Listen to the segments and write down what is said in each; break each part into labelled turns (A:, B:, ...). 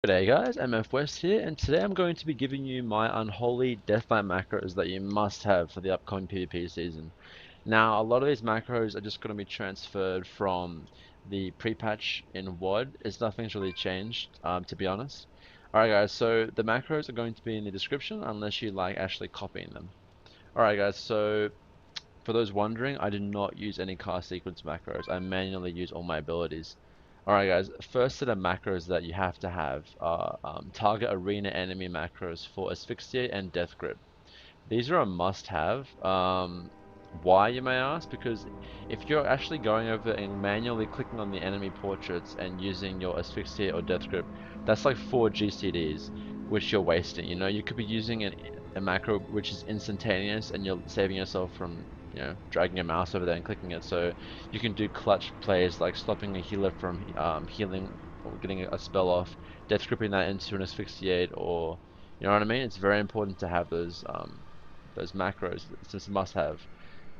A: G'day guys, MF West here, and today I'm going to be giving you my Unholy Deathbite macros that you must have for the upcoming PvP season. Now, a lot of these macros are just going to be transferred from the pre-patch in WoD. Nothing's really changed, to be honest. Alright guys, so the macros are going to be in the description unless you like actually copying them. Alright guys, so for those wondering, I did not use any cast sequence macros. I manually use all my abilities. Alright guys, first set of macros that you have to have are target arena enemy macros for Asphyxiate and Death Grip. These are a must-have. Why, you may ask? Because if you're actually going over and manually clicking on the enemy portraits and using your Asphyxiate or Death Grip, that's like 4 GCDs, which you're wasting. You know, you could be using a macro which is instantaneous and you're saving yourself from, you know, dragging your mouse over there and clicking it. So you can do clutch plays like stopping a healer from healing or getting a spell off, Death Gripping that into an Asphyxiate, or, you know what I mean? It's very important to have those macros. It's just a must-have.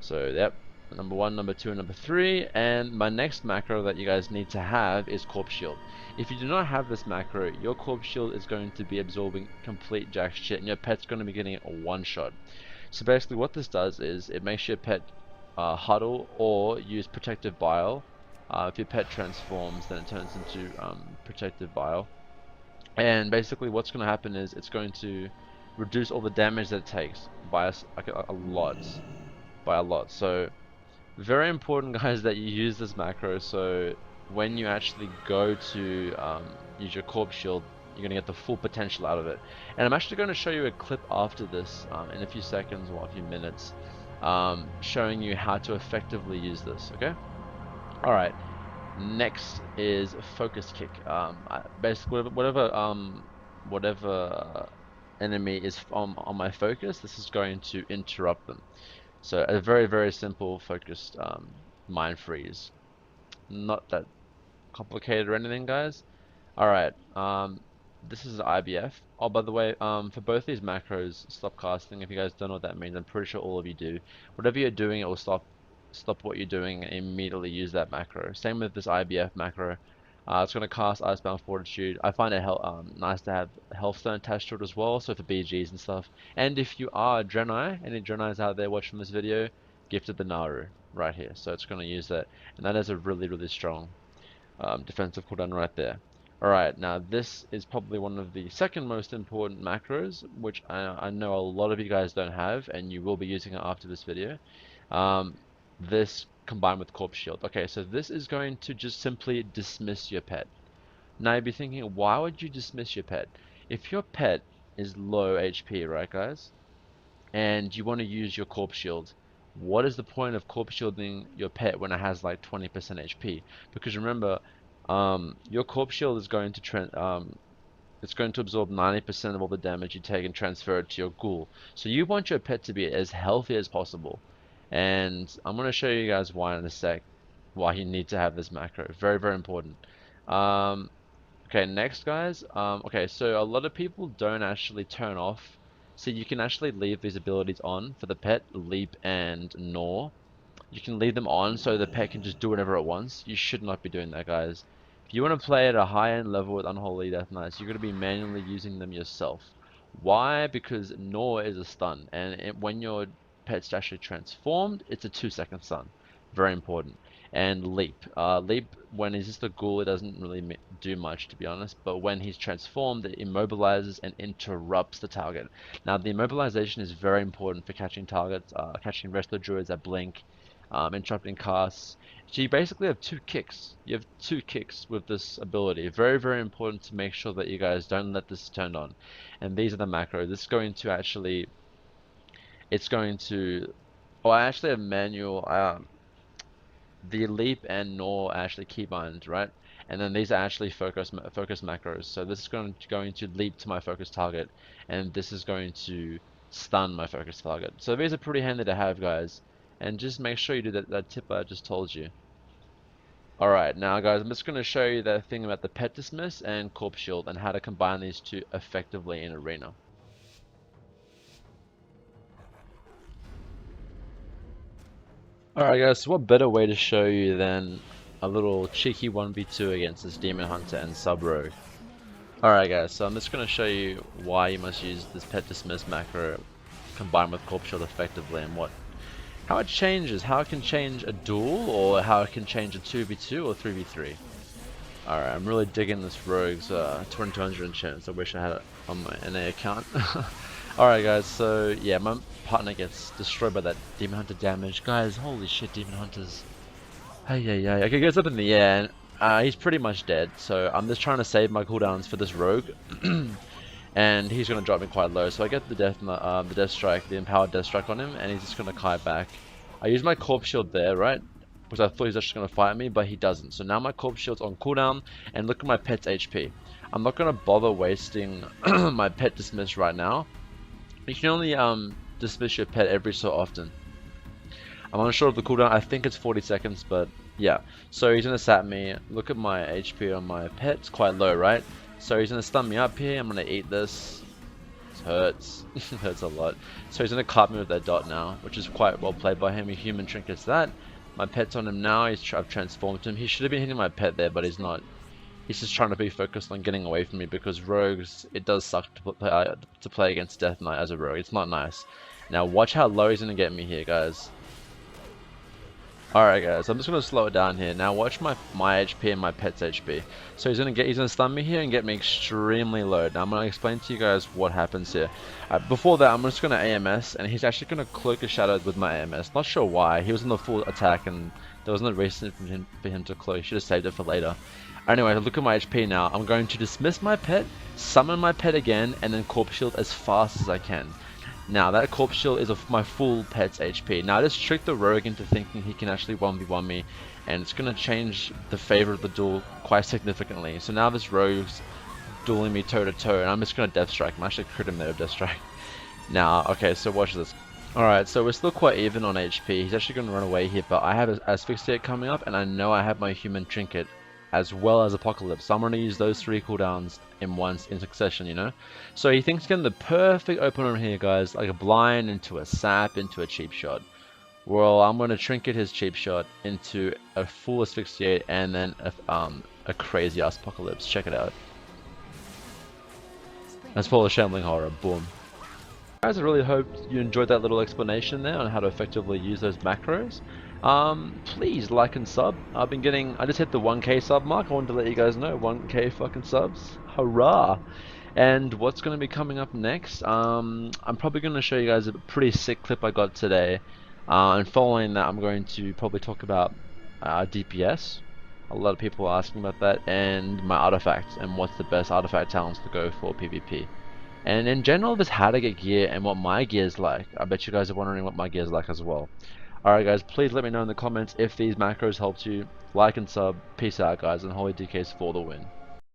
A: So yep, number 1, number 2, and number 3. And my next macro that you guys need to have is Corpse Shield. If you do not have this macro, your Corpse Shield is going to be absorbing complete jack shit, and your pet's going to be getting a one-shot. So basically what this does is it makes your pet huddle or use Protective Bile. If your pet transforms, then it turns into Protective Bile. And basically what's going to happen is it's going to reduce all the damage that it takes by a lot. So very important, guys, that you use this macro, so when you actually go to use your Corpse Shield, you're going to get the full potential out of it. And I'm actually going to show you a clip after this in a few seconds or a few minutes, showing you how to effectively use this. Okay, alright, next is Focus Kick. Basically whatever enemy is on my focus, this is going to interrupt them. So a very simple focused mind freeze. Not that complicated or anything, guys. Alright, this is IBF. Oh, by the way, for both these macros, stop casting, if you guys don't know what that means, I'm pretty sure all of you do. Whatever you're doing, it will stop what you're doing and immediately use that macro. Same with this IBF macro. It's going to cast icebound fortitude. I find it nice to have healthstone attached to it as well, so for BGs and stuff. And if you are a Draenei, any Draenei's out there watching this video, gifted the naaru right here. So it's going to use that, and that is a really strong defensive cooldown right there. Alright, now this is probably one of the second most important macros, which I know a lot of you guys don't have, and you will be using it after this video. This combined with Corpse Shield. Okay, so this is going to just simply dismiss your pet. Now you'd be thinking, why would you dismiss your pet? If your pet is low HP, right guys, and you want to use your Corpse Shield, what is the point of Corpse Shielding your pet when it has like 20% HP? Because remember, your Corpse Shield is going to it's going to absorb 90% of all the damage you take and transfer it to your ghoul. So you want your pet to be as healthy as possible. And I'm going to show you guys why in a sec, why you need to have this macro. Very important. Okay, next guys. Okay, so a lot of people don't actually turn off. So you can actually leave these abilities on for the pet, Leap and Gnaw. You can leave them on so the pet can just do whatever it wants. You should not be doing that, guys. If you want to play at a high-end level with Unholy Death Knights, you're going to be manually using them yourself. Why? Because Gnaw is a stun, and when your pet's actually transformed, it's a 2-second stun. Very important. And Leap. Leap, when he's just a ghoul, it doesn't really do much, to be honest, but when he's transformed, it immobilizes and interrupts the target. Now, the immobilization is very important for catching targets, catching resto druids that blink, interrupting casts. So you basically have 2 kicks. You have 2 kicks with this ability. Very important to make sure that you guys don't let this turn on. And these are the macros. This is going to actually, it's going to, oh, I actually have manual, the Leap and Gnaw are actually keybinds, right? And then these are actually focus macros. So this is going to leap to my focus target, and this is going to stun my focus target. So these are pretty handy to have, guys. And just make sure you do that tip I just told you. Alright, now guys, I'm just going to show you that thing about the PetDismiss and Corpse Shield and how to combine these two effectively in Arena. Alright guys, so what better way to show you than a little cheeky 1v2 against this Demon Hunter and Sub Rogue. Alright guys, so I'm just going to show you why you must use this PetDismiss macro combined with Corpse Shield effectively, and how it changes, how it can change a duel, or how it can change a 2v2 or 3v3. Alright, I'm really digging this Rogue's 2200 enchants. I wish I had it on my NA account. Alright guys, so yeah, my partner gets destroyed by that Demon Hunter damage. Guys, holy shit, Demon Hunters. Hey, yeah, yeah. Okay, he goes up in the air, and he's pretty much dead. So I'm just trying to save my cooldowns for this Rogue. And he's going to drop me quite low. So I get the death strike, the empowered death strike on him, and he's just going to kite back. I use my Corpse Shield there, right? Because I thought he was actually going to fight me, but he doesn't. So now my Corpse Shield's on cooldown, and look at my pet's HP. I'm not going to bother wasting my PetDismiss right now. You can only dismiss your pet every so often. I'm unsure of the cooldown. I think it's 40 seconds, but yeah. So he's going to sap me. Look at my HP on my pet. It's quite low, right? So he's going to stun me up here. I'm going to eat this. It hurts. It hurts a lot. So he's going to cut me with that dot now, which is quite well played by him. He human trinkets that. My pet's on him now. I've transformed him. He should have been hitting my pet there, but he's not. He's just trying to be focused on getting away from me, because rogues, it does suck to play against Death Knight as a rogue. It's not nice. Now watch how low he's going to get me here, guys. Alright guys, I'm just going to slow it down here. Now watch my HP and my pet's HP. So he's going to stun me here and get me extremely low. Now I'm going to explain to you guys what happens here. Before that, I'm just going to AMS, and he's actually going to cloak a shadow with my AMS. Not sure why. He was in the full attack and there was no reason for him to cloak. Should have saved it for later. Anyway, look at my HP now. I'm going to dismiss my pet, summon my pet again, and then Corpse Shield as fast as I can. Now that Corpse Shield is of my full pet's HP. Now I just tricked the rogue into thinking he can actually 1v1 me, and it's going to change the favor of the duel quite significantly. So now this rogue's dueling me toe to toe, and I'm just going to death strike. I'm actually crit him there with death strike. Now, okay, so watch this. Alright, so we're still quite even on HP. He's actually going to run away here, but I have an Asphyxiate coming up, and I know I have my human trinket as well as Apocalypse. So I'm going to use those 3 cooldowns in succession, you know? So he thinks getting the perfect opener here, guys, like a blind into a sap into a cheap shot. Well, I'm going to trinket his cheap shot into a full Asphyxiate and then a crazy ass Apocalypse. Check it out. That's full of Shambling Horror. Boom. Guys, I really hope you enjoyed that little explanation there on how to effectively use those macros. Please like and sub. I just hit the 1k sub mark. I wanted to let you guys know, 1k fucking subs. Hurrah! And what's going to be coming up next? I'm probably going to show you guys a pretty sick clip I got today. And following that, I'm going to probably talk about DPS. A lot of people are asking about that, and my artifacts, and what's the best artifact talents to go for PvP. And in general, just how to get gear and what my gear is like. I bet you guys are wondering what my gear is like as well. Alright guys, please let me know in the comments if these macros helped you. Like and sub. Peace out guys, and Unholy DKs for the win.